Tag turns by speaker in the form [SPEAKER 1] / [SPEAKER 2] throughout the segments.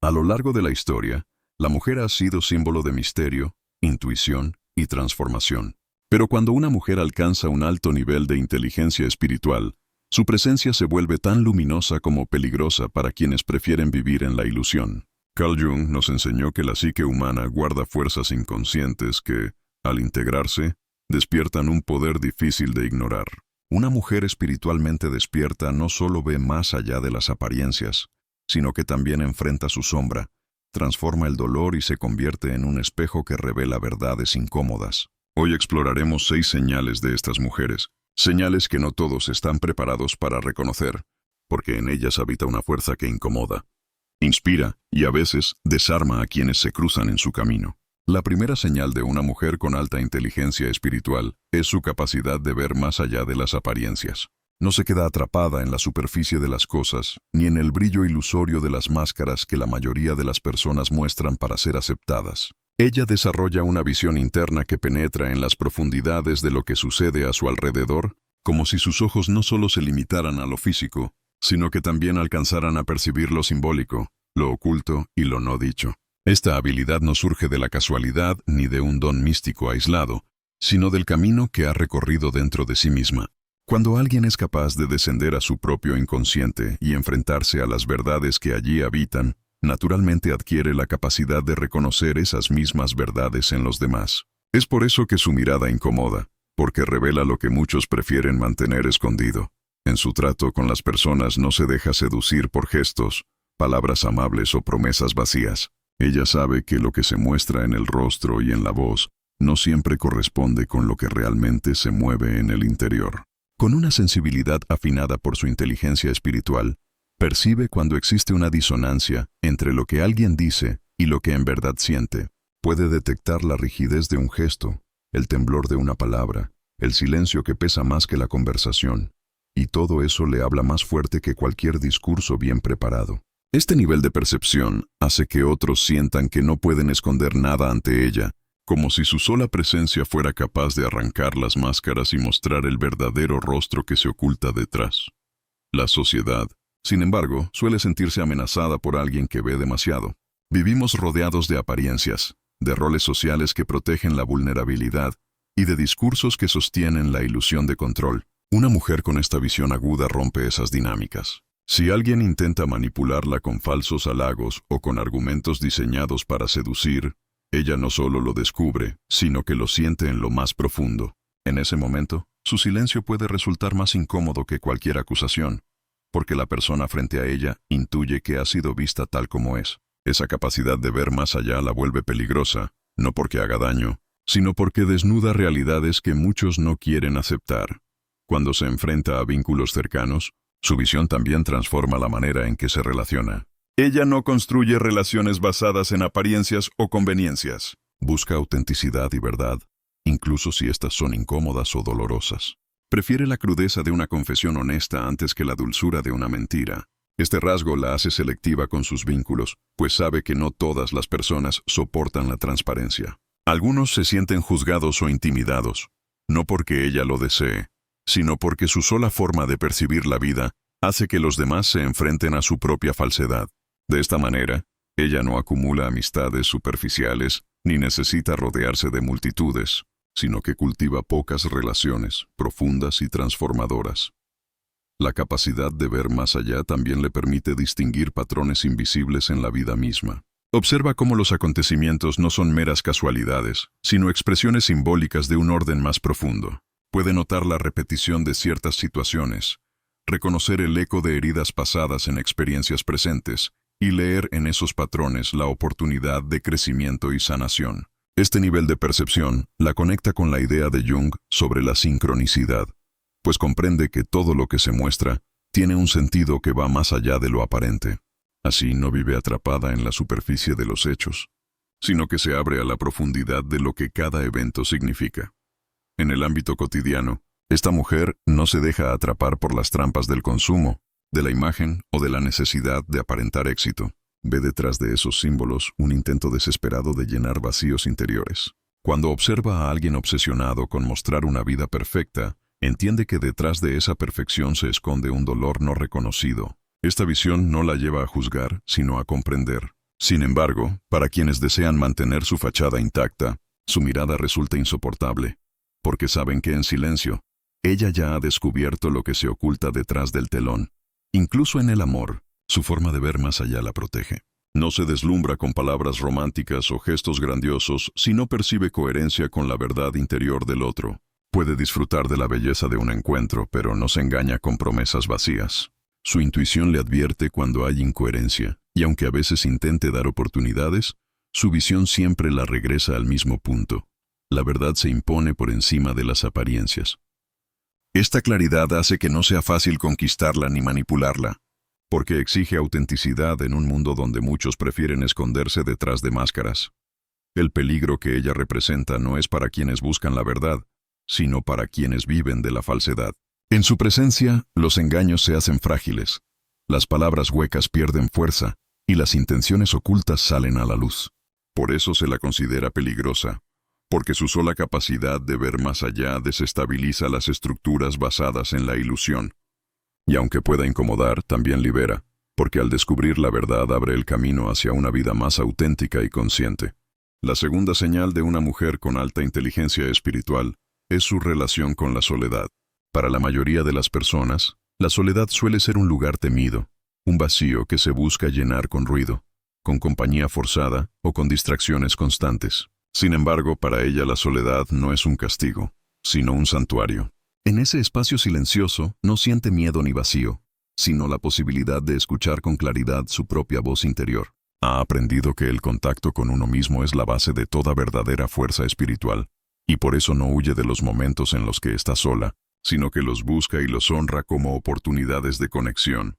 [SPEAKER 1] A lo largo de la historia, la mujer ha sido símbolo de misterio, intuición y transformación. Pero cuando una mujer alcanza un alto nivel de inteligencia espiritual, su presencia se vuelve tan luminosa como peligrosa para quienes prefieren vivir en la ilusión. Carl Jung nos enseñó que la psique humana guarda fuerzas inconscientes que, al integrarse, despiertan un poder difícil de ignorar. Una mujer espiritualmente despierta no solo ve más allá de las apariencias, sino que también enfrenta su sombra, transforma el dolor y se convierte en un espejo que revela verdades incómodas. Hoy exploraremos 6 señales de estas mujeres, señales que no todos están preparados para reconocer, porque en ellas habita una fuerza que incomoda, inspira y a veces desarma a quienes se cruzan en su camino. La primera señal de una mujer con alta inteligencia espiritual es su capacidad de ver más allá de las apariencias. No se queda atrapada en la superficie de las cosas, ni en el brillo ilusorio de las máscaras que la mayoría de las personas muestran para ser aceptadas. Ella desarrolla una visión interna que penetra en las profundidades de lo que sucede a su alrededor, como si sus ojos no solo se limitaran a lo físico, sino que también alcanzaran a percibir lo simbólico, lo oculto y lo no dicho. Esta habilidad no surge de la casualidad ni de un don místico aislado, sino del camino que ha recorrido dentro de sí misma. Cuando alguien es capaz de descender a su propio inconsciente y enfrentarse a las verdades que allí habitan, naturalmente adquiere la capacidad de reconocer esas mismas verdades en los demás. Es por eso que su mirada incomoda, porque revela lo que muchos prefieren mantener escondido. En su trato con las personas no se deja seducir por gestos, palabras amables o promesas vacías. Ella sabe que lo que se muestra en el rostro y en la voz no siempre corresponde con lo que realmente se mueve en el interior. Con una sensibilidad afinada por su inteligencia espiritual, percibe cuando existe una disonancia entre lo que alguien dice y lo que en verdad siente. Puede detectar la rigidez de un gesto, el temblor de una palabra, el silencio que pesa más que la conversación, y todo eso le habla más fuerte que cualquier discurso bien preparado. Este nivel de percepción hace que otros sientan que no pueden esconder nada ante ella, como si su sola presencia fuera capaz de arrancar las máscaras y mostrar el verdadero rostro que se oculta detrás. La sociedad, sin embargo, suele sentirse amenazada por alguien que ve demasiado. Vivimos rodeados de apariencias, de roles sociales que protegen la vulnerabilidad y de discursos que sostienen la ilusión de control. Una mujer con esta visión aguda rompe esas dinámicas. Si alguien intenta manipularla con falsos halagos o con argumentos diseñados para seducir, ella no solo lo descubre, sino que lo siente en lo más profundo. En ese momento, su silencio puede resultar más incómodo que cualquier acusación, porque la persona frente a ella intuye que ha sido vista tal como es. Esa capacidad de ver más allá la vuelve peligrosa, no porque haga daño, sino porque desnuda realidades que muchos no quieren aceptar. Cuando se enfrenta a vínculos cercanos, su visión también transforma la manera en que se relaciona. Ella no construye relaciones basadas en apariencias o conveniencias. Busca autenticidad y verdad, incluso si estas son incómodas o dolorosas. Prefiere la crudeza de una confesión honesta antes que la dulzura de una mentira. Este rasgo la hace selectiva con sus vínculos, pues sabe que no todas las personas soportan la transparencia. Algunos se sienten juzgados o intimidados, no porque ella lo desee, sino porque su sola forma de percibir la vida hace que los demás se enfrenten a su propia falsedad. De esta manera, ella no acumula amistades superficiales ni necesita rodearse de multitudes, sino que cultiva pocas relaciones profundas y transformadoras. La capacidad de ver más allá también le permite distinguir patrones invisibles en la vida misma. Observa cómo los acontecimientos no son meras casualidades, sino expresiones simbólicas de un orden más profundo. Puede notar la repetición de ciertas situaciones, reconocer el eco de heridas pasadas en experiencias presentes y leer en esos patrones la oportunidad de crecimiento y sanación. Este nivel de percepción la conecta con la idea de Jung sobre la sincronicidad, pues comprende que todo lo que se muestra tiene un sentido que va más allá de lo aparente. Así no vive atrapada en la superficie de los hechos, sino que se abre a la profundidad de lo que cada evento significa. En el ámbito cotidiano, esta mujer no se deja atrapar por las trampas del consumo, de la imagen o de la necesidad de aparentar éxito. Ve detrás de esos símbolos un intento desesperado de llenar vacíos interiores. Cuando observa a alguien obsesionado con mostrar una vida perfecta, entiende que detrás de esa perfección se esconde un dolor no reconocido. Esta visión no la lleva a juzgar, sino a comprender. Sin embargo, para quienes desean mantener su fachada intacta, su mirada resulta insoportable, porque saben que en silencio, ella ya ha descubierto lo que se oculta detrás del telón. Incluso en el amor, su forma de ver más allá la protege. No se deslumbra con palabras románticas o gestos grandiosos si no percibe coherencia con la verdad interior del otro. Puede disfrutar de la belleza de un encuentro, pero no se engaña con promesas vacías. Su intuición le advierte cuando hay incoherencia, y aunque a veces intente dar oportunidades, su visión siempre la regresa al mismo punto. La verdad se impone por encima de las apariencias. Esta claridad hace que no sea fácil conquistarla ni manipularla, porque exige autenticidad en un mundo donde muchos prefieren esconderse detrás de máscaras. El peligro que ella representa no es para quienes buscan la verdad, sino para quienes viven de la falsedad. En su presencia, los engaños se hacen frágiles, las palabras huecas pierden fuerza y las intenciones ocultas salen a la luz. Por eso se la considera peligrosa, porque su sola capacidad de ver más allá desestabiliza las estructuras basadas en la ilusión. Y aunque pueda incomodar, también libera, porque al descubrir la verdad abre el camino hacia una vida más auténtica y consciente. La segunda señal de una mujer con alta inteligencia espiritual es su relación con la soledad. Para la mayoría de las personas, la soledad suele ser un lugar temido, un vacío que se busca llenar con ruido, con compañía forzada o con distracciones constantes. Sin embargo, para ella la soledad no es un castigo, sino un santuario. En ese espacio silencioso no siente miedo ni vacío, sino la posibilidad de escuchar con claridad su propia voz interior. Ha aprendido que el contacto con uno mismo es la base de toda verdadera fuerza espiritual, y por eso no huye de los momentos en los que está sola, sino que los busca y los honra como oportunidades de conexión.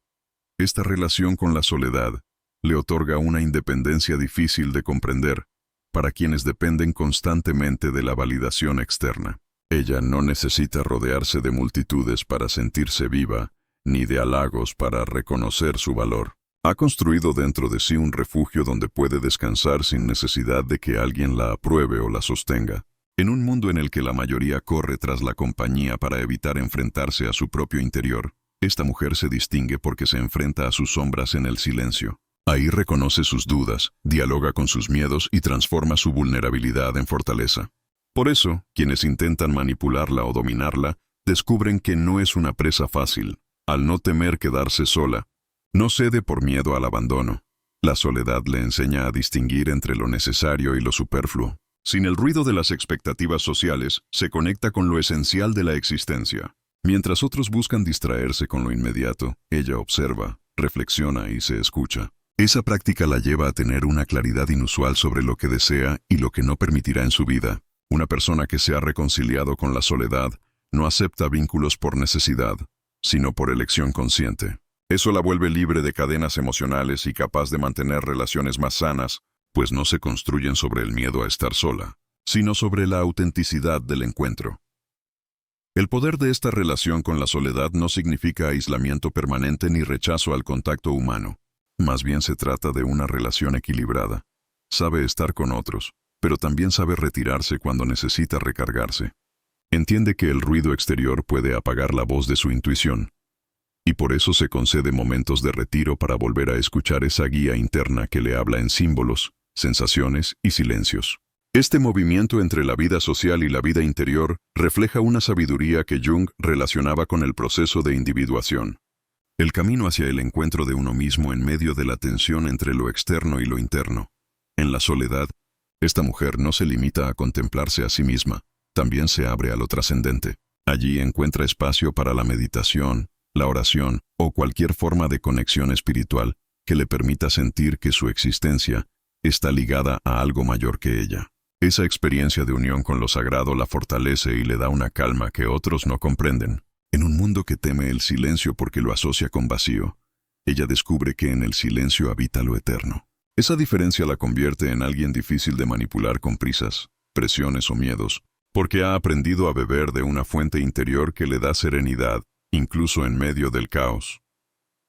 [SPEAKER 1] Esta relación con la soledad le otorga una independencia difícil de comprender para quienes dependen constantemente de la validación externa. Ella no necesita rodearse de multitudes para sentirse viva, ni de halagos para reconocer su valor. Ha construido dentro de sí un refugio donde puede descansar sin necesidad de que alguien la apruebe o la sostenga. En un mundo en el que la mayoría corre tras la compañía para evitar enfrentarse a su propio interior, esta mujer se distingue porque se enfrenta a sus sombras en el silencio. Ahí reconoce sus dudas, dialoga con sus miedos y transforma su vulnerabilidad en fortaleza. Por eso, quienes intentan manipularla o dominarla, descubren que no es una presa fácil. Al no temer quedarse sola, no cede por miedo al abandono. La soledad le enseña a distinguir entre lo necesario y lo superfluo. Sin el ruido de las expectativas sociales, se conecta con lo esencial de la existencia. Mientras otros buscan distraerse con lo inmediato, ella observa, reflexiona y se escucha. Esa práctica la lleva a tener una claridad inusual sobre lo que desea y lo que no permitirá en su vida. Una persona que se ha reconciliado con la soledad no acepta vínculos por necesidad, sino por elección consciente. Eso la vuelve libre de cadenas emocionales y capaz de mantener relaciones más sanas, pues no se construyen sobre el miedo a estar sola, sino sobre la autenticidad del encuentro. El poder de esta relación con la soledad no significa aislamiento permanente ni rechazo al contacto humano. Más bien se trata de una relación equilibrada. Sabe estar con otros, pero también sabe retirarse cuando necesita recargarse. Entiende que el ruido exterior puede apagar la voz de su intuición, y por eso se concede momentos de retiro para volver a escuchar esa guía interna que le habla en símbolos, sensaciones y silencios. Este movimiento entre la vida social y la vida interior refleja una sabiduría que Jung relacionaba con el proceso de individuación. El camino hacia el encuentro de uno mismo en medio de la tensión entre lo externo y lo interno. En la soledad, esta mujer no se limita a contemplarse a sí misma, también se abre a lo trascendente. Allí encuentra espacio para la meditación, la oración o cualquier forma de conexión espiritual que le permita sentir que su existencia está ligada a algo mayor que ella. Esa experiencia de unión con lo sagrado la fortalece y le da una calma que otros no comprenden. En un mundo que teme el silencio porque lo asocia con vacío, ella descubre que en el silencio habita lo eterno. Esa diferencia la convierte en alguien difícil de manipular con prisas, presiones o miedos, porque ha aprendido a beber de una fuente interior que le da serenidad, incluso en medio del caos.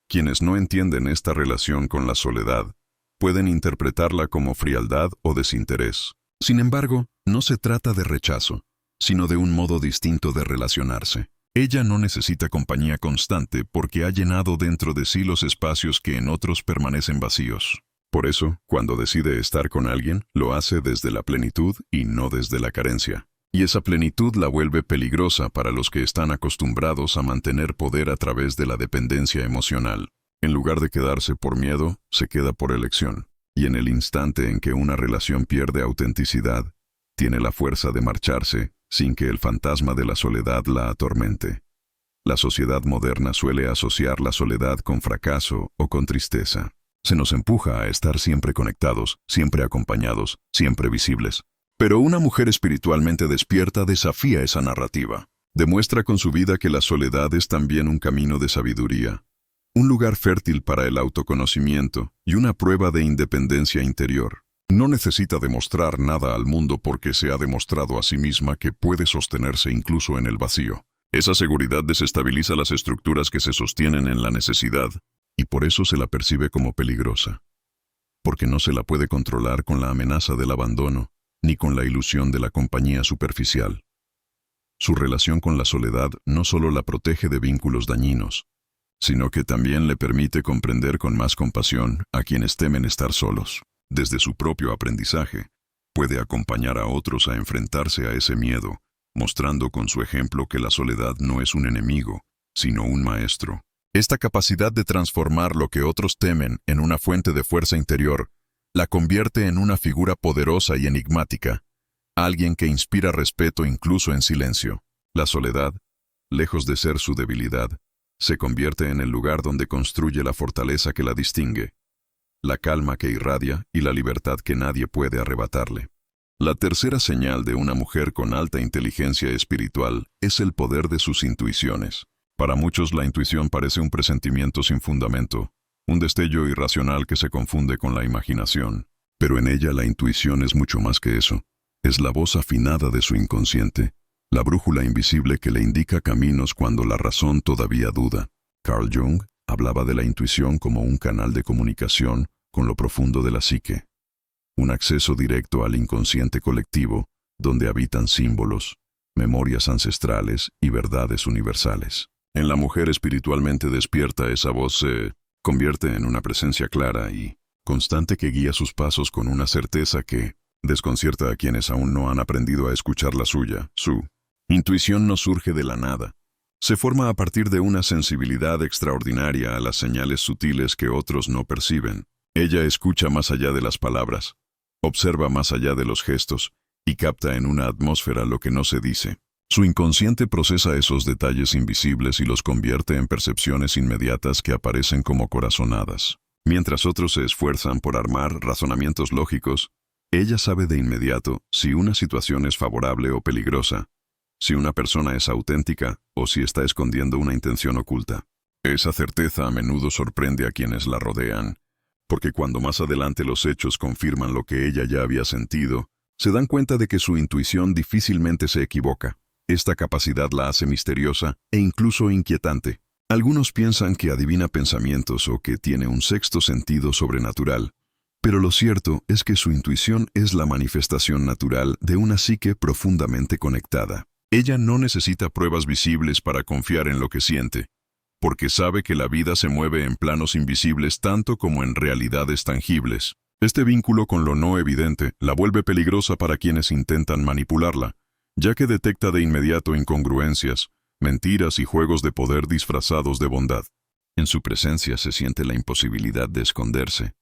[SPEAKER 1] Quienes no entienden esta relación con la soledad pueden interpretarla como frialdad o desinterés. Sin embargo, no se trata de rechazo, sino de un modo distinto de relacionarse. Ella no necesita compañía constante porque ha llenado dentro de sí los espacios que en otros permanecen vacíos. Por eso, cuando decide estar con alguien, lo hace desde la plenitud y no desde la carencia. Y esa plenitud la vuelve peligrosa para los que están acostumbrados a mantener poder a través de la dependencia emocional. En lugar de quedarse por miedo, se queda por elección. Y en el instante en que una relación pierde autenticidad, tiene la fuerza de marcharse sin que el fantasma de la soledad la atormente. La sociedad moderna suele asociar la soledad con fracaso o con tristeza. Se nos empuja a estar siempre conectados, siempre acompañados, siempre visibles. Pero una mujer espiritualmente despierta desafía esa narrativa. Demuestra con su vida que la soledad es también un camino de sabiduría, un lugar fértil para el autoconocimiento y una prueba de independencia interior. No necesita demostrar nada al mundo porque se ha demostrado a sí misma que puede sostenerse incluso en el vacío. Esa seguridad desestabiliza las estructuras que se sostienen en la necesidad, y por eso se la percibe como peligrosa. Porque no se la puede controlar con la amenaza del abandono, ni con la ilusión de la compañía superficial. Su relación con la soledad no solo la protege de vínculos dañinos, sino que también le permite comprender con más compasión a quienes temen estar solos. Desde su propio aprendizaje, puede acompañar a otros a enfrentarse a ese miedo, mostrando con su ejemplo que la soledad no es un enemigo, sino un maestro. Esta capacidad de transformar lo que otros temen en una fuente de fuerza interior, la convierte en una figura poderosa y enigmática, alguien que inspira respeto incluso en silencio. La soledad, lejos de ser su debilidad, se convierte en el lugar donde construye la fortaleza que la distingue, la calma que irradia y la libertad que nadie puede arrebatarle. La tercera señal de una mujer con alta inteligencia espiritual es el poder de sus intuiciones. Para muchos la intuición parece un presentimiento sin fundamento, un destello irracional que se confunde con la imaginación. Pero en ella la intuición es mucho más que eso. Es la voz afinada de su inconsciente, la brújula invisible que le indica caminos cuando la razón todavía duda. Carl Jung hablaba de la intuición como un canal de comunicación con lo profundo de la psique, un acceso directo al inconsciente colectivo, donde habitan símbolos, memorias ancestrales y verdades universales. En la mujer espiritualmente despierta, esa voz se convierte en una presencia clara y constante que guía sus pasos con una certeza que desconcierta a quienes aún no han aprendido a escuchar la suya. Su intuición no surge de la nada. Se forma a partir de una sensibilidad extraordinaria a las señales sutiles que otros no perciben. Ella escucha más allá de las palabras, observa más allá de los gestos y capta en una atmósfera lo que no se dice. Su inconsciente procesa esos detalles invisibles y los convierte en percepciones inmediatas que aparecen como corazonadas. Mientras otros se esfuerzan por armar razonamientos lógicos, ella sabe de inmediato si una situación es favorable o peligrosa, si una persona es auténtica o si está escondiendo una intención oculta. Esa certeza a menudo sorprende a quienes la rodean, porque cuando más adelante los hechos confirman lo que ella ya había sentido, se dan cuenta de que su intuición difícilmente se equivoca. Esta capacidad la hace misteriosa e incluso inquietante. Algunos piensan que adivina pensamientos o que tiene un sexto sentido sobrenatural, pero lo cierto es que su intuición es la manifestación natural de una psique profundamente conectada. Ella no necesita pruebas visibles para confiar en lo que siente, porque sabe que la vida se mueve en planos invisibles tanto como en realidades tangibles. Este vínculo con lo no evidente la vuelve peligrosa para quienes intentan manipularla, ya que detecta de inmediato incongruencias, mentiras y juegos de poder disfrazados de bondad. En su presencia se siente la imposibilidad de esconderse,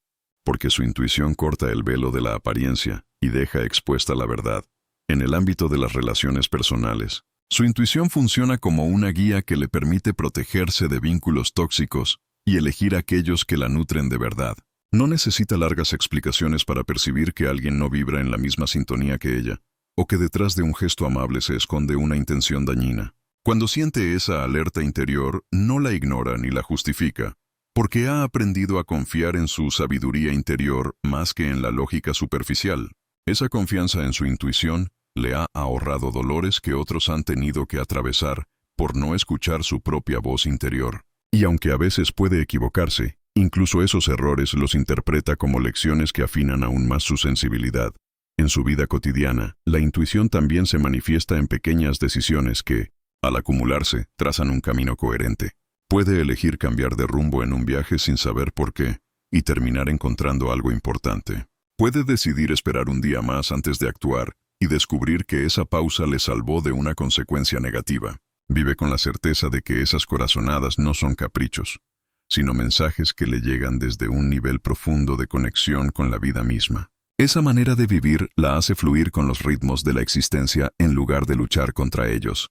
[SPEAKER 1] porque su intuición corta el velo de la apariencia y deja expuesta la verdad. En el ámbito de las relaciones personales, su intuición funciona como una guía que le permite protegerse de vínculos tóxicos y elegir aquellos que la nutren de verdad. No necesita largas explicaciones para percibir que alguien no vibra en la misma sintonía que ella, o que detrás de un gesto amable se esconde una intención dañina. Cuando siente esa alerta interior, no la ignora ni la justifica, porque ha aprendido a confiar en su sabiduría interior más que en la lógica superficial. Esa confianza en su intuición le ha ahorrado dolores que otros han tenido que atravesar por no escuchar su propia voz interior. Y aunque a veces puede equivocarse, incluso esos errores los interpreta como lecciones que afinan aún más su sensibilidad. En su vida cotidiana, la intuición también se manifiesta en pequeñas decisiones que, al acumularse, trazan un camino coherente. Puede elegir cambiar de rumbo en un viaje sin saber por qué, y terminar encontrando algo importante. Puede decidir esperar un día más antes de actuar y descubrir que esa pausa le salvó de una consecuencia negativa. Vive con la certeza de que esas corazonadas no son caprichos, sino mensajes que le llegan desde un nivel profundo de conexión con la vida misma. Esa manera de vivir la hace fluir con los ritmos de la existencia en lugar de luchar contra ellos.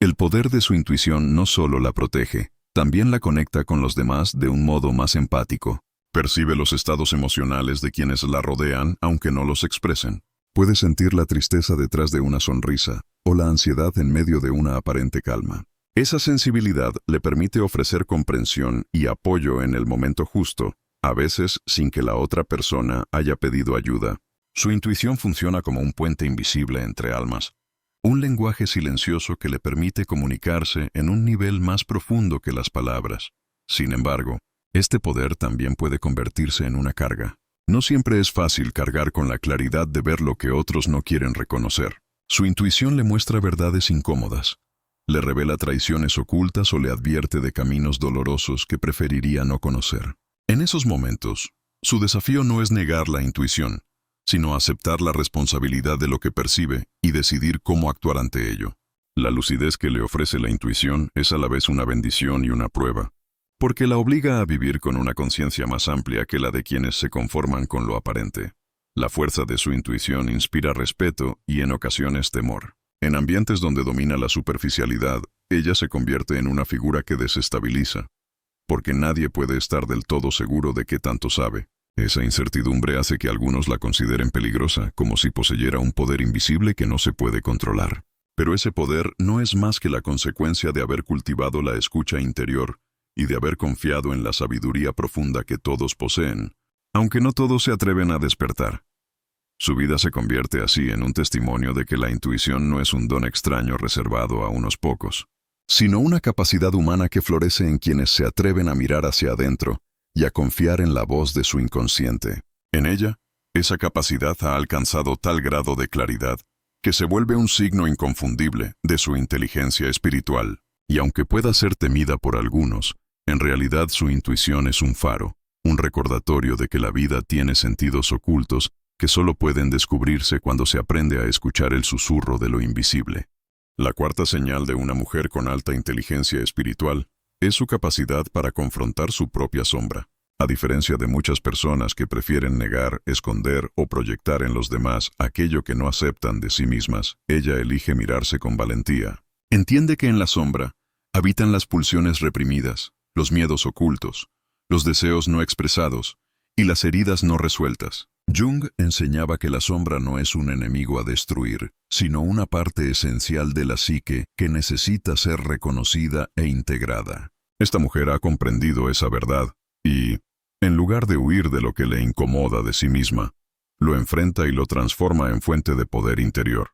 [SPEAKER 1] El poder de su intuición no solo la protege, también la conecta con los demás de un modo más empático. Percibe los estados emocionales de quienes la rodean, aunque no los expresen. Puede sentir la tristeza detrás de una sonrisa, o la ansiedad en medio de una aparente calma. Esa sensibilidad le permite ofrecer comprensión y apoyo en el momento justo, a veces sin que la otra persona haya pedido ayuda. Su intuición funciona como un puente invisible entre almas, un lenguaje silencioso que le permite comunicarse en un nivel más profundo que las palabras. Sin embargo, este poder también puede convertirse en una carga. No siempre es fácil cargar con la claridad de ver lo que otros no quieren reconocer. Su intuición le muestra verdades incómodas, le revela traiciones ocultas o le advierte de caminos dolorosos que preferiría no conocer. En esos momentos, su desafío no es negar la intuición, sino aceptar la responsabilidad de lo que percibe y decidir cómo actuar ante ello. La lucidez que le ofrece la intuición es a la vez una bendición y una prueba, porque la obliga a vivir con una conciencia más amplia que la de quienes se conforman con lo aparente. La fuerza de su intuición inspira respeto y en ocasiones temor. En ambientes donde domina la superficialidad, ella se convierte en una figura que desestabiliza, porque nadie puede estar del todo seguro de qué tanto sabe. Esa incertidumbre hace que algunos la consideren peligrosa, como si poseyera un poder invisible que no se puede controlar. Pero ese poder no es más que la consecuencia de haber cultivado la escucha interior y de haber confiado en la sabiduría profunda que todos poseen, aunque no todos se atreven a despertar. Su vida se convierte así en un testimonio de que la intuición no es un don extraño reservado a unos pocos, sino una capacidad humana que florece en quienes se atreven a mirar hacia adentro y a confiar en la voz de su inconsciente. En ella, esa capacidad ha alcanzado tal grado de claridad que se vuelve un signo inconfundible de su inteligencia espiritual, y aunque pueda ser temida por algunos, en realidad su intuición es un faro, un recordatorio de que la vida tiene sentidos ocultos que solo pueden descubrirse cuando se aprende a escuchar el susurro de lo invisible. La cuarta señal de una mujer con alta inteligencia espiritual es su capacidad para confrontar su propia sombra. A diferencia de muchas personas que prefieren negar, esconder o proyectar en los demás aquello que no aceptan de sí mismas, ella elige mirarse con valentía. Entiende que en la sombra habitan las pulsiones reprimidas, los miedos ocultos, los deseos no expresados y las heridas no resueltas. Jung enseñaba que la sombra no es un enemigo a destruir, sino una parte esencial de la psique que necesita ser reconocida e integrada. Esta mujer ha comprendido esa verdad y, en lugar de huir de lo que le incomoda de sí misma, lo enfrenta y lo transforma en fuente de poder interior.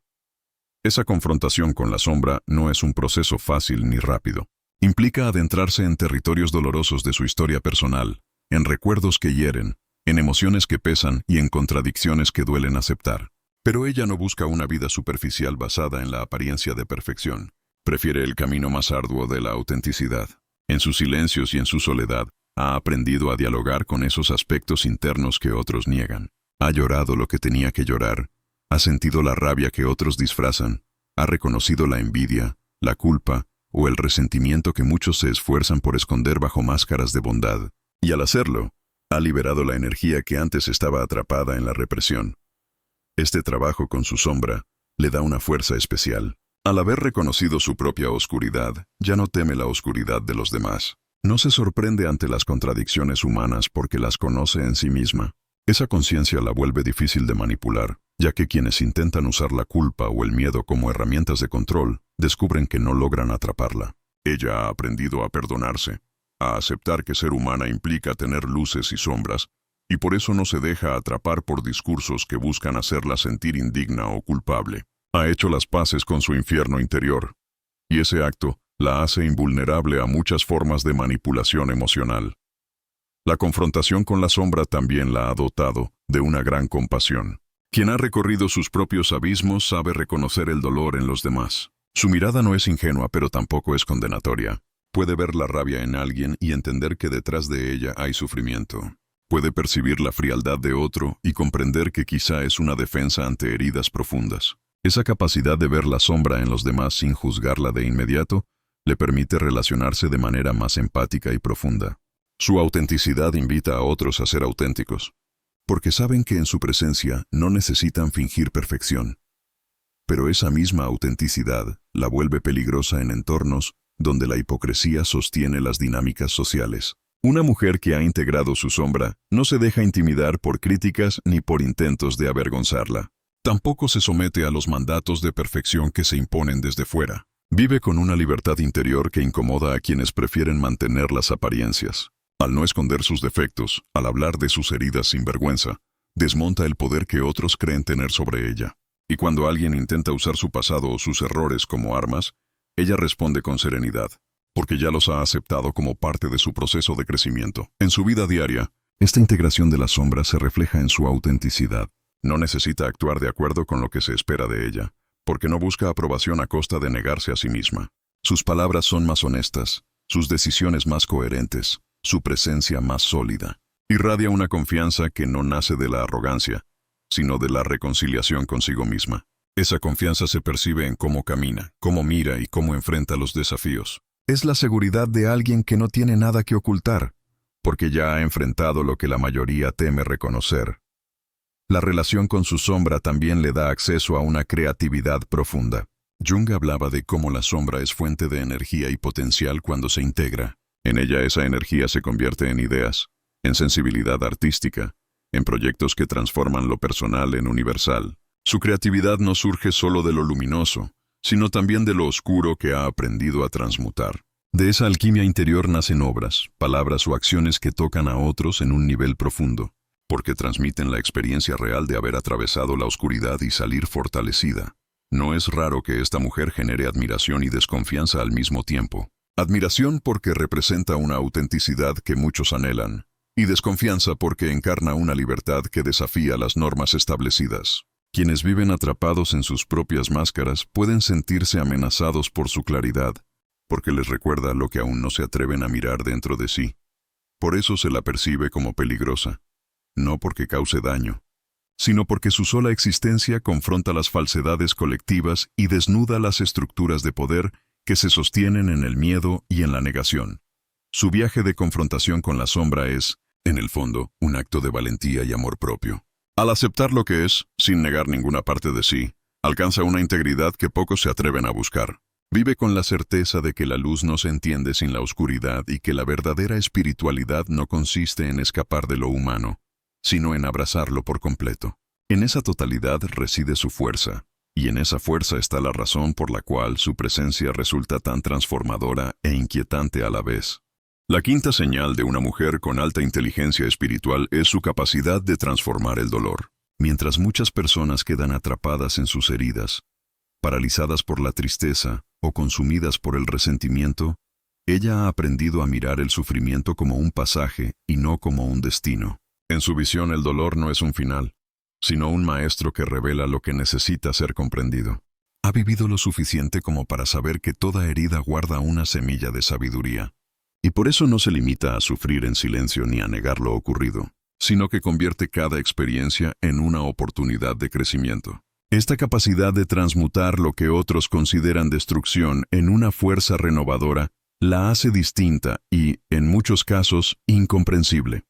[SPEAKER 1] Esa confrontación con la sombra no es un proceso fácil ni rápido. Implica adentrarse en territorios dolorosos de su historia personal, en recuerdos que hieren, en emociones que pesan y en contradicciones que duelen aceptar. Pero ella no busca una vida superficial basada en la apariencia de perfección. Prefiere el camino más arduo de la autenticidad. En sus silencios y en su soledad, ha aprendido a dialogar con esos aspectos internos que otros niegan. Ha llorado lo que tenía que llorar, ha sentido la rabia que otros disfrazan, ha reconocido la envidia, la culpa o el resentimiento que muchos se esfuerzan por esconder bajo máscaras de bondad. Y al hacerlo, ha liberado la energía que antes estaba atrapada en la represión. Este trabajo con su sombra le da una fuerza especial. Al haber reconocido su propia oscuridad, ya no teme la oscuridad de los demás. No se sorprende ante las contradicciones humanas porque las conoce en sí misma. Esa conciencia la vuelve difícil de manipular, ya que quienes intentan usar la culpa o el miedo como herramientas de control, descubren que no logran atraparla. Ella ha aprendido a perdonarse, a aceptar que ser humana implica tener luces y sombras, y por eso no se deja atrapar por discursos que buscan hacerla sentir indigna o culpable. Ha hecho las paces con su infierno interior, y ese acto la hace invulnerable a muchas formas de manipulación emocional. La confrontación con la sombra también la ha dotado de una gran compasión. Quien ha recorrido sus propios abismos sabe reconocer el dolor en los demás. Su mirada no es ingenua, pero tampoco es condenatoria. Puede ver la rabia en alguien y entender que detrás de ella hay sufrimiento. Puede percibir la frialdad de otro y comprender que quizá es una defensa ante heridas profundas. Esa capacidad de ver la sombra en los demás sin juzgarla de inmediato le permite relacionarse de manera más empática y profunda. Su autenticidad invita a otros a ser auténticos, porque saben que en su presencia no necesitan fingir perfección. Pero esa misma autenticidad la vuelve peligrosa en entornos donde la hipocresía sostiene las dinámicas sociales. Una mujer que ha integrado su sombra no se deja intimidar por críticas ni por intentos de avergonzarla. Tampoco se somete a los mandatos de perfección que se imponen desde fuera. Vive con una libertad interior que incomoda a quienes prefieren mantener las apariencias. Al no esconder sus defectos, al hablar de sus heridas sin vergüenza, desmonta el poder que otros creen tener sobre ella. Y cuando alguien intenta usar su pasado o sus errores como armas, ella responde con serenidad, porque ya los ha aceptado como parte de su proceso de crecimiento. En su vida diaria, esta integración de la sombra se refleja en su autenticidad. No necesita actuar de acuerdo con lo que se espera de ella, porque no busca aprobación a costa de negarse a sí misma. Sus palabras son más honestas, sus decisiones más coherentes, su presencia más sólida. Irradia una confianza que no nace de la arrogancia, sino de la reconciliación consigo misma. Esa confianza se percibe en cómo camina, cómo mira y cómo enfrenta los desafíos. Es la seguridad de alguien que no tiene nada que ocultar, porque ya ha enfrentado lo que la mayoría teme reconocer. La relación con su sombra también le da acceso a una creatividad profunda. Jung hablaba de cómo la sombra es fuente de energía y potencial cuando se integra. En ella esa energía se convierte en ideas, en sensibilidad artística, en proyectos que transforman lo personal en universal. Su creatividad no surge solo de lo luminoso, sino también de lo oscuro que ha aprendido a transmutar. De esa alquimia interior nacen obras, palabras o acciones que tocan a otros en un nivel profundo, porque transmiten la experiencia real de haber atravesado la oscuridad y salir fortalecida. No es raro que esta mujer genere admiración y desconfianza al mismo tiempo. Admiración porque representa una autenticidad que muchos anhelan, y desconfianza porque encarna una libertad que desafía las normas establecidas. Quienes viven atrapados en sus propias máscaras pueden sentirse amenazados por su claridad, porque les recuerda lo que aún no se atreven a mirar dentro de sí. Por eso se la percibe como peligrosa, no porque cause daño, sino porque su sola existencia confronta las falsedades colectivas y desnuda las estructuras de poder que se sostienen en el miedo y en la negación. Su viaje de confrontación con la sombra es, en el fondo, un acto de valentía y amor propio. Al aceptar lo que es, sin negar ninguna parte de sí, alcanza una integridad que pocos se atreven a buscar. Vive con la certeza de que la luz no se entiende sin la oscuridad y que la verdadera espiritualidad no consiste en escapar de lo humano, sino en abrazarlo por completo. En esa totalidad reside su fuerza, y en esa fuerza está la razón por la cual su presencia resulta tan transformadora e inquietante a la vez. La quinta señal de una mujer con alta inteligencia espiritual es su capacidad de transformar el dolor. Mientras muchas personas quedan atrapadas en sus heridas, paralizadas por la tristeza o consumidas por el resentimiento, ella ha aprendido a mirar el sufrimiento como un pasaje y no como un destino. En su visión, el dolor no es un final, sino un maestro que revela lo que necesita ser comprendido. Ha vivido lo suficiente como para saber que toda herida guarda una semilla de sabiduría. Y por eso no se limita a sufrir en silencio ni a negar lo ocurrido, sino que convierte cada experiencia en una oportunidad de crecimiento. Esta capacidad de transmutar lo que otros consideran destrucción en una fuerza renovadora la hace distinta y, en muchos casos, incomprensible.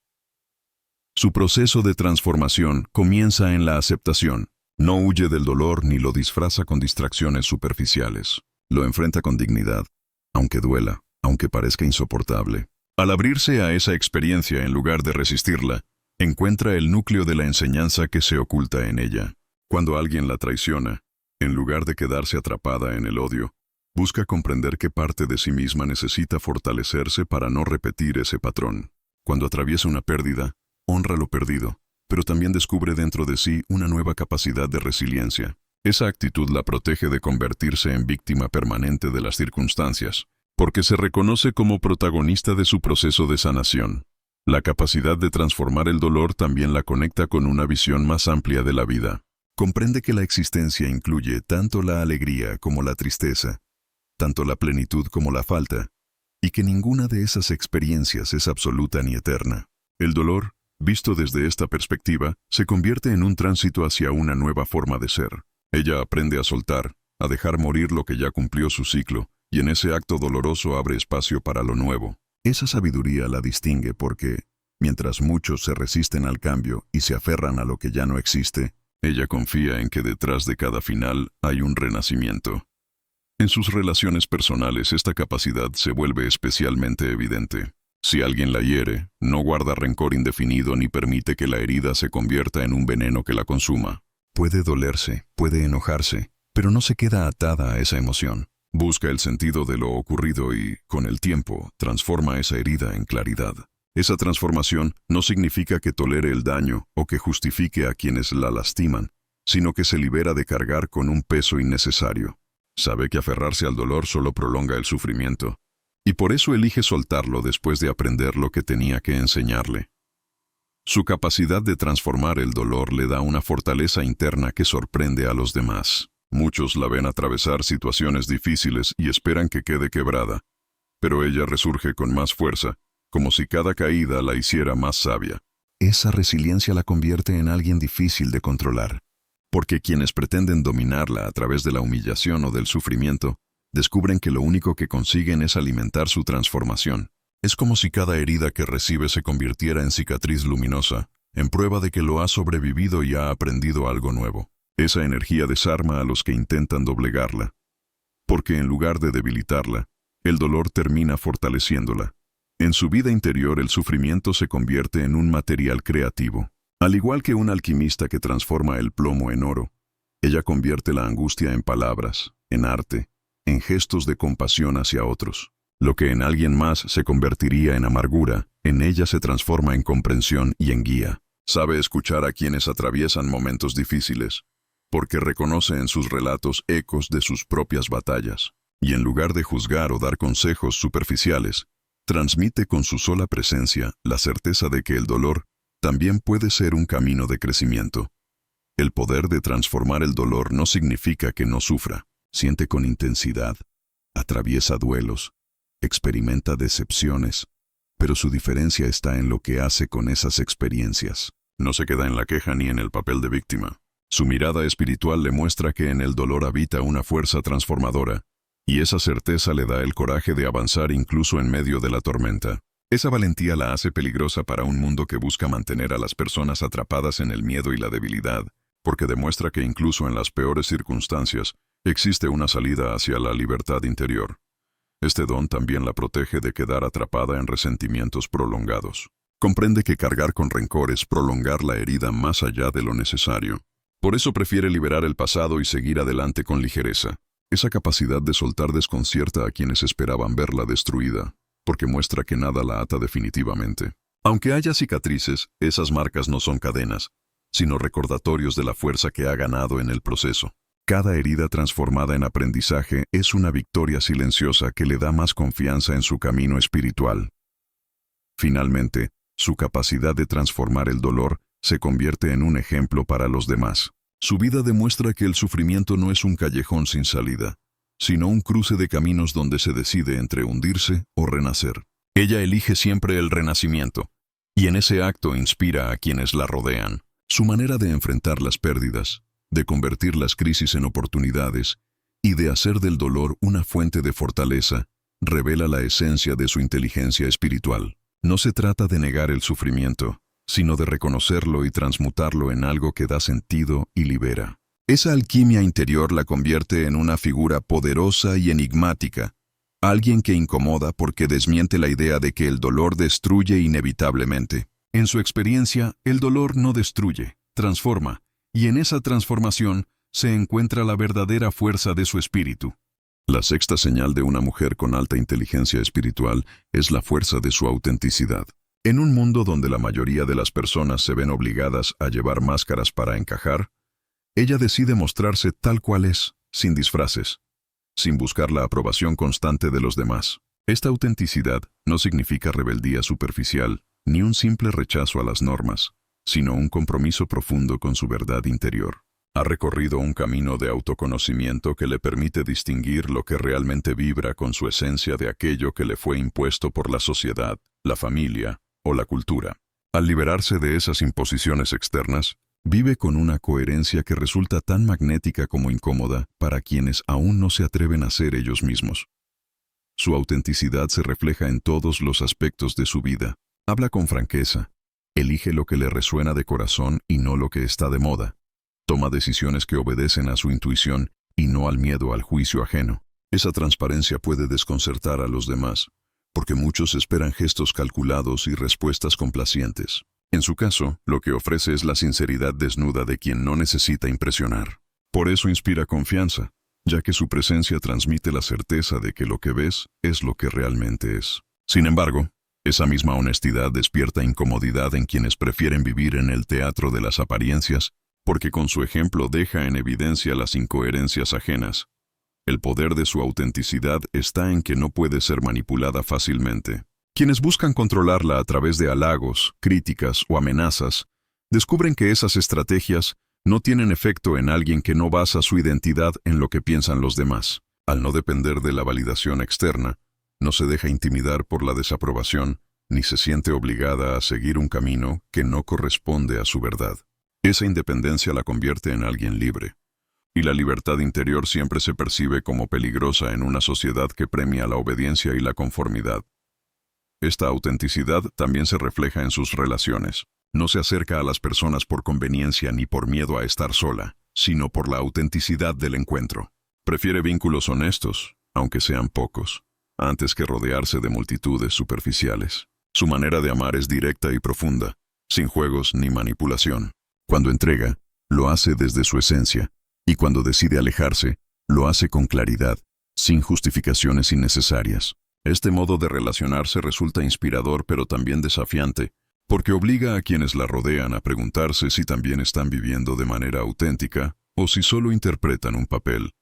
[SPEAKER 1] Su proceso de transformación comienza en la aceptación. No huye del dolor ni lo disfraza con distracciones superficiales. Lo enfrenta con dignidad, aunque duela, aunque parezca insoportable. Al abrirse a esa experiencia en lugar de resistirla, encuentra el núcleo de la enseñanza que se oculta en ella. Cuando alguien la traiciona, en lugar de quedarse atrapada en el odio, busca comprender qué parte de sí misma necesita fortalecerse para no repetir ese patrón. Cuando atraviesa una pérdida, honra lo perdido, pero también descubre dentro de sí una nueva capacidad de resiliencia. Esa actitud la protege de convertirse en víctima permanente de las circunstancias, porque se reconoce como protagonista de su proceso de sanación. La capacidad de transformar el dolor también la conecta con una visión más amplia de la vida. Comprende que la existencia incluye tanto la alegría como la tristeza, tanto la plenitud como la falta, y que ninguna de esas experiencias es absoluta ni eterna. El dolor, Visto desde esta perspectiva, se convierte en un tránsito hacia una nueva forma de ser. Ella aprende a soltar, a dejar morir lo que ya cumplió su ciclo, y en ese acto doloroso abre espacio para lo nuevo. Esa sabiduría la distingue porque, mientras muchos se resisten al cambio y se aferran a lo que ya no existe, ella confía en que detrás de cada final hay un renacimiento. En sus relaciones personales esta capacidad se vuelve especialmente evidente. Si alguien la hiere, no guarda rencor indefinido ni permite que la herida se convierta en un veneno que la consuma. Puede dolerse, puede enojarse, pero no se queda atada a esa emoción. Busca el sentido de lo ocurrido y, con el tiempo, transforma esa herida en claridad. Esa transformación no significa que tolere el daño o que justifique a quienes la lastiman, sino que se libera de cargar con un peso innecesario. Sabe que aferrarse al dolor solo prolonga el sufrimiento, y por eso elige soltarlo después de aprender lo que tenía que enseñarle. Su capacidad de transformar el dolor le da una fortaleza interna que sorprende a los demás. Muchos la ven atravesar situaciones difíciles y esperan que quede quebrada, pero ella resurge con más fuerza, como si cada caída la hiciera más sabia. Esa resiliencia la convierte en alguien difícil de controlar, porque quienes pretenden dominarla a través de la humillación o del sufrimiento, descubren que lo único que consiguen es alimentar su transformación. Es como si cada herida que recibe se convirtiera en cicatriz luminosa, en prueba de que lo ha sobrevivido y ha aprendido algo nuevo. Esa energía desarma a los que intentan doblegarla, porque en lugar de debilitarla, el dolor termina fortaleciéndola. En su vida interior el sufrimiento se convierte en un material creativo. Al igual que un alquimista que transforma el plomo en oro, ella convierte la angustia en palabras, en arte, en gestos de compasión hacia otros. Lo que en alguien más se convertiría en amargura, en ella se transforma en comprensión y en guía. Sabe escuchar a quienes atraviesan momentos difíciles, porque reconoce en sus relatos ecos de sus propias batallas, y en lugar de juzgar o dar consejos superficiales, transmite con su sola presencia la certeza de que el dolor también puede ser un camino de crecimiento. El poder de transformar el dolor no significa que no sufra. Siente con intensidad, atraviesa duelos, experimenta decepciones, pero su diferencia está en lo que hace con esas experiencias. No se queda en la queja ni en el papel de víctima. Su mirada espiritual le muestra que en el dolor habita una fuerza transformadora, y esa certeza le da el coraje de avanzar incluso en medio de la tormenta. Esa valentía la hace peligrosa para un mundo que busca mantener a las personas atrapadas en el miedo y la debilidad, porque demuestra que incluso en las peores circunstancias, existe una salida hacia la libertad interior. Este don también la protege de quedar atrapada en resentimientos prolongados. Comprende que cargar con rencor es prolongar la herida más allá de lo necesario. Por eso prefiere liberar el pasado y seguir adelante con ligereza. Esa capacidad de soltar desconcierta a quienes esperaban verla destruida, porque muestra que nada la ata definitivamente. Aunque haya cicatrices, esas marcas no son cadenas, sino recordatorios de la fuerza que ha ganado en el proceso. Cada herida transformada en aprendizaje es una victoria silenciosa que le da más confianza en su camino espiritual. Finalmente, su capacidad de transformar el dolor se convierte en un ejemplo para los demás. Su vida demuestra que el sufrimiento no es un callejón sin salida, sino un cruce de caminos donde se decide entre hundirse o renacer. Ella elige siempre el renacimiento, y en ese acto inspira a quienes la rodean. Su manera de enfrentar las pérdidas, de convertir las crisis en oportunidades y de hacer del dolor una fuente de fortaleza, revela la esencia de su inteligencia espiritual. No se trata de negar el sufrimiento, sino de reconocerlo y transmutarlo en algo que da sentido y libera. Esa alquimia interior la convierte en una figura poderosa y enigmática, alguien que incomoda porque desmiente la idea de que el dolor destruye inevitablemente. En su experiencia, el dolor no destruye, transforma, y en esa transformación se encuentra la verdadera fuerza de su espíritu. La sexta señal de una mujer con alta inteligencia espiritual es la fuerza de su autenticidad. En un mundo donde la mayoría de las personas se ven obligadas a llevar máscaras para encajar, ella decide mostrarse tal cual es, sin disfraces, sin buscar la aprobación constante de los demás. Esta autenticidad no significa rebeldía superficial, ni un simple rechazo a las normas, sino un compromiso profundo con su verdad interior. Ha recorrido un camino de autoconocimiento que le permite distinguir lo que realmente vibra con su esencia de aquello que le fue impuesto por la sociedad, la familia o la cultura. Al liberarse de esas imposiciones externas, vive con una coherencia que resulta tan magnética como incómoda para quienes aún no se atreven a ser ellos mismos. Su autenticidad se refleja en todos los aspectos de su vida. Habla con franqueza. Elige lo que le resuena de corazón y no lo que está de moda. Toma decisiones que obedecen a su intuición y no al miedo al juicio ajeno. Esa transparencia puede desconcertar a los demás, porque muchos esperan gestos calculados y respuestas complacientes. En su caso, lo que ofrece es la sinceridad desnuda de quien no necesita impresionar. Por eso inspira confianza, ya que su presencia transmite la certeza de que lo que ves es lo que realmente es. Sin embargo, esa misma honestidad despierta incomodidad en quienes prefieren vivir en el teatro de las apariencias, porque con su ejemplo deja en evidencia las incoherencias ajenas. El poder de su autenticidad está en que no puede ser manipulada fácilmente. Quienes buscan controlarla a través de halagos, críticas o amenazas, descubren que esas estrategias no tienen efecto en alguien que no basa su identidad en lo que piensan los demás. Al no depender de la validación externa, no se deja intimidar por la desaprobación, ni se siente obligada a seguir un camino que no corresponde a su verdad. Esa independencia la convierte en alguien libre. Y la libertad interior siempre se percibe como peligrosa en una sociedad que premia la obediencia y la conformidad. Esta autenticidad también se refleja en sus relaciones. No se acerca a las personas por conveniencia ni por miedo a estar sola, sino por la autenticidad del encuentro. Prefiere vínculos honestos, aunque sean pocos, antes que rodearse de multitudes superficiales. Su manera de amar es directa y profunda, sin juegos ni manipulación. Cuando entrega, lo hace desde su esencia, y cuando decide alejarse, lo hace con claridad, sin justificaciones innecesarias. Este modo de relacionarse resulta inspirador pero también desafiante, porque obliga a quienes la rodean a preguntarse si también están viviendo de manera auténtica o si solo interpretan un papel.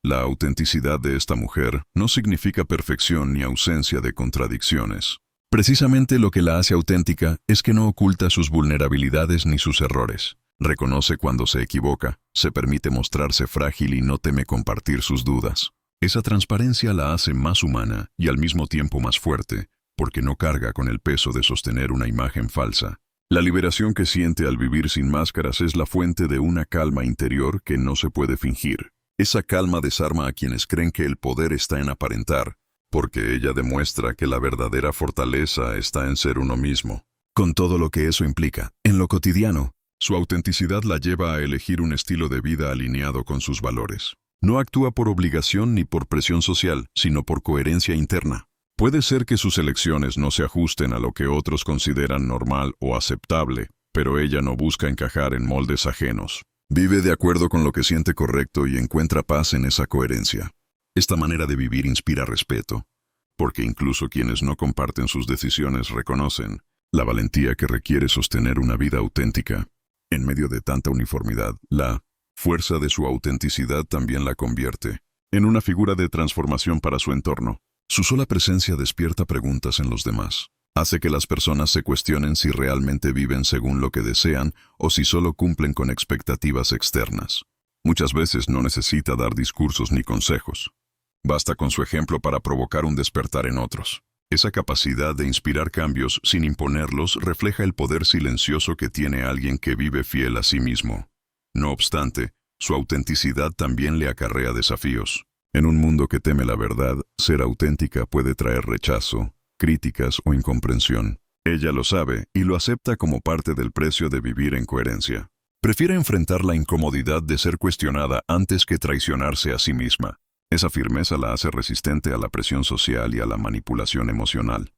[SPEAKER 1] La autenticidad de esta mujer no significa perfección ni ausencia de contradicciones. Precisamente lo que la hace auténtica es que no oculta sus vulnerabilidades ni sus errores. Reconoce cuando se equivoca, se permite mostrarse frágil y no teme compartir sus dudas. Esa transparencia la hace más humana y al mismo tiempo más fuerte, porque no carga con el peso de sostener una imagen falsa. La liberación que siente al vivir sin máscaras es la fuente de una calma interior que no se puede fingir. Esa calma desarma a quienes creen que el poder está en aparentar, porque ella demuestra que la verdadera fortaleza está en ser uno mismo. Con todo lo que eso implica, en lo cotidiano, su autenticidad la lleva a elegir un estilo de vida alineado con sus valores. No actúa por obligación ni por presión social, sino por coherencia interna. Puede ser que sus elecciones no se ajusten a lo que otros consideran normal o aceptable, pero ella no busca encajar en moldes ajenos. Vive de acuerdo con lo que siente correcto y encuentra paz en esa coherencia. Esta manera de vivir inspira respeto, porque incluso quienes no comparten sus decisiones reconocen la valentía que requiere sostener una vida auténtica. En medio de tanta uniformidad, la fuerza de su autenticidad también la convierte en una figura de transformación para su entorno. Su sola presencia despierta preguntas en los demás. Hace que las personas se cuestionen si realmente viven según lo que desean o si solo cumplen con expectativas externas. Muchas veces no necesita dar discursos ni consejos. Basta con su ejemplo para provocar un despertar en otros. Esa capacidad de inspirar cambios sin imponerlos refleja el poder silencioso que tiene alguien que vive fiel a sí mismo. No obstante, su autenticidad también le acarrea desafíos. En un mundo que teme la verdad, ser auténtica puede traer rechazo, críticas o incomprensión. Ella lo sabe y lo acepta como parte del precio de vivir en coherencia. Prefiere enfrentar la incomodidad de ser cuestionada antes que traicionarse a sí misma. Esa firmeza la hace resistente a la presión social y a la manipulación emocional,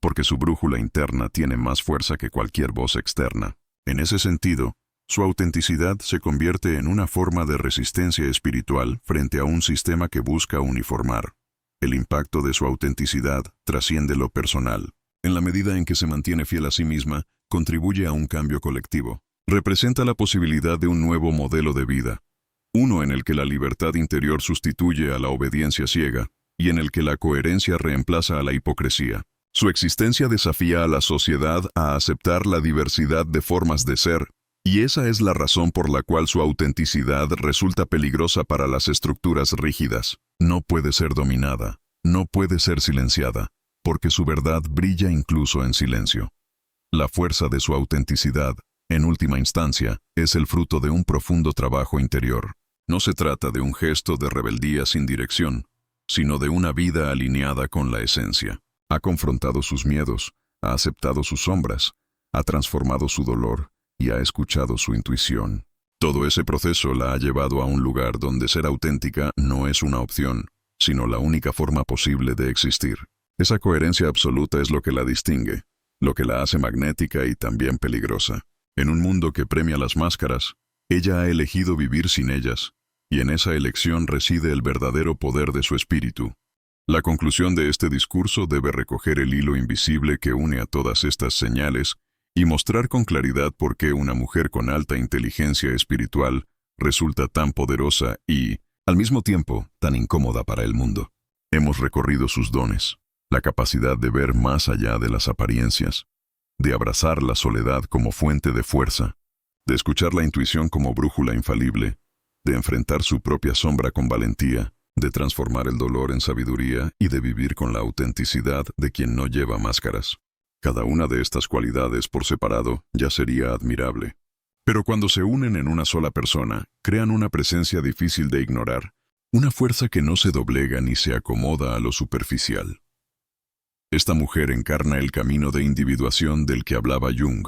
[SPEAKER 1] porque su brújula interna tiene más fuerza que cualquier voz externa. En ese sentido, su autenticidad se convierte en una forma de resistencia espiritual frente a un sistema que busca uniformar. El impacto de su autenticidad trasciende lo personal. En la medida en que se mantiene fiel a sí misma, contribuye a un cambio colectivo. Representa la posibilidad de un nuevo modelo de vida. Uno en el que la libertad interior sustituye a la obediencia ciega, y en el que la coherencia reemplaza a la hipocresía. Su existencia desafía a la sociedad a aceptar la diversidad de formas de ser, y esa es la razón por la cual su autenticidad resulta peligrosa para las estructuras rígidas. No puede ser dominada, no puede ser silenciada, porque su verdad brilla incluso en silencio. La fuerza de su autenticidad, en última instancia, es el fruto de un profundo trabajo interior. No se trata de un gesto de rebeldía sin dirección, sino de una vida alineada con la esencia. Ha confrontado sus miedos, ha aceptado sus sombras, ha transformado su dolor y ha escuchado su intuición. Todo ese proceso la ha llevado a un lugar donde ser auténtica no es una opción, sino la única forma posible de existir. Esa coherencia absoluta es lo que la distingue, lo que la hace magnética y también peligrosa. En un mundo que premia las máscaras, ella ha elegido vivir sin ellas, y en esa elección reside el verdadero poder de su espíritu. La conclusión de este discurso debe recoger el hilo invisible que une a todas estas señales y mostrar con claridad por qué una mujer con alta inteligencia espiritual resulta tan poderosa y, al mismo tiempo, tan incómoda para el mundo. Hemos recorrido sus dones, la capacidad de ver más allá de las apariencias, de abrazar la soledad como fuente de fuerza, de escuchar la intuición como brújula infalible, de enfrentar su propia sombra con valentía, de transformar el dolor en sabiduría y de vivir con la autenticidad de quien no lleva máscaras. Cada una de estas cualidades por separado ya sería admirable. Pero cuando se unen en una sola persona, crean una presencia difícil de ignorar, una fuerza que no se doblega ni se acomoda a lo superficial. Esta mujer encarna el camino de individuación del que hablaba Jung,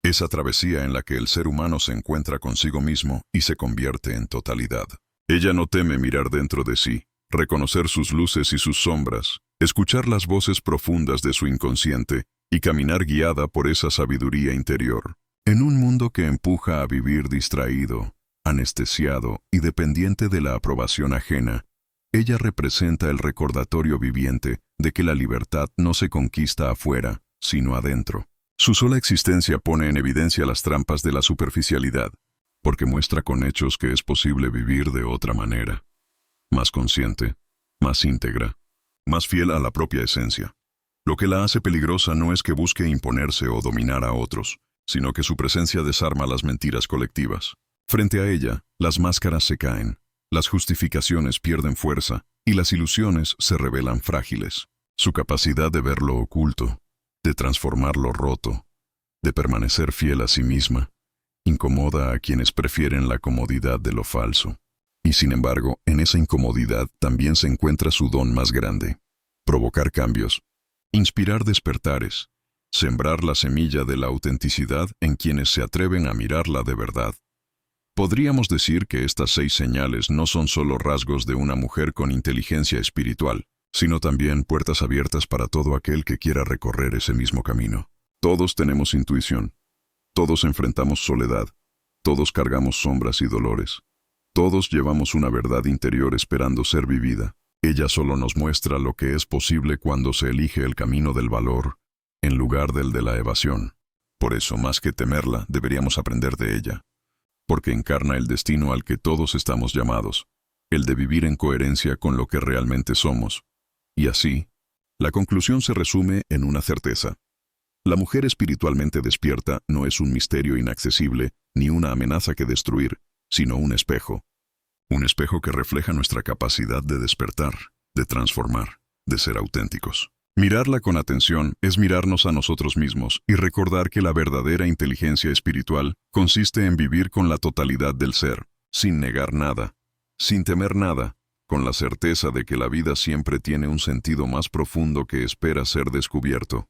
[SPEAKER 1] esa travesía en la que el ser humano se encuentra consigo mismo y se convierte en totalidad. Ella no teme mirar dentro de sí, reconocer sus luces y sus sombras, escuchar las voces profundas de su inconsciente y caminar guiada por esa sabiduría interior. En un mundo que empuja a vivir distraído, anestesiado y dependiente de la aprobación ajena, ella representa el recordatorio viviente de que la libertad no se conquista afuera, sino adentro. Su sola existencia pone en evidencia las trampas de la superficialidad, porque muestra con hechos que es posible vivir de otra manera, más consciente, más íntegra, más fiel a la propia esencia. Lo que la hace peligrosa no es que busque imponerse o dominar a otros, sino que su presencia desarma las mentiras colectivas. Frente a ella, las máscaras se caen, las justificaciones pierden fuerza y las ilusiones se revelan frágiles. Su capacidad de ver lo oculto, de transformar lo roto, de permanecer fiel a sí misma, incomoda a quienes prefieren la comodidad de lo falso. Y sin embargo, en esa incomodidad también se encuentra su don más grande: provocar cambios, inspirar despertares, sembrar la semilla de la autenticidad en quienes se atreven a mirarla de verdad. Podríamos decir que estas 6 señales no son solo rasgos de una mujer con inteligencia espiritual, sino también puertas abiertas para todo aquel que quiera recorrer ese mismo camino. Todos tenemos intuición, todos enfrentamos soledad, todos cargamos sombras y dolores, todos llevamos una verdad interior esperando ser vivida. Ella solo nos muestra lo que es posible cuando se elige el camino del valor, en lugar del de la evasión. Por eso, más que temerla, deberíamos aprender de ella, porque encarna el destino al que todos estamos llamados, el de vivir en coherencia con lo que realmente somos. Y así, la conclusión se resume en una certeza. La mujer espiritualmente despierta no es un misterio inaccesible ni una amenaza que destruir, sino un espejo. Un espejo que refleja nuestra capacidad de despertar, de transformar, de ser auténticos. Mirarla con atención es mirarnos a nosotros mismos y recordar que la verdadera inteligencia espiritual consiste en vivir con la totalidad del ser, sin negar nada, sin temer nada, con la certeza de que la vida siempre tiene un sentido más profundo que espera ser descubierto.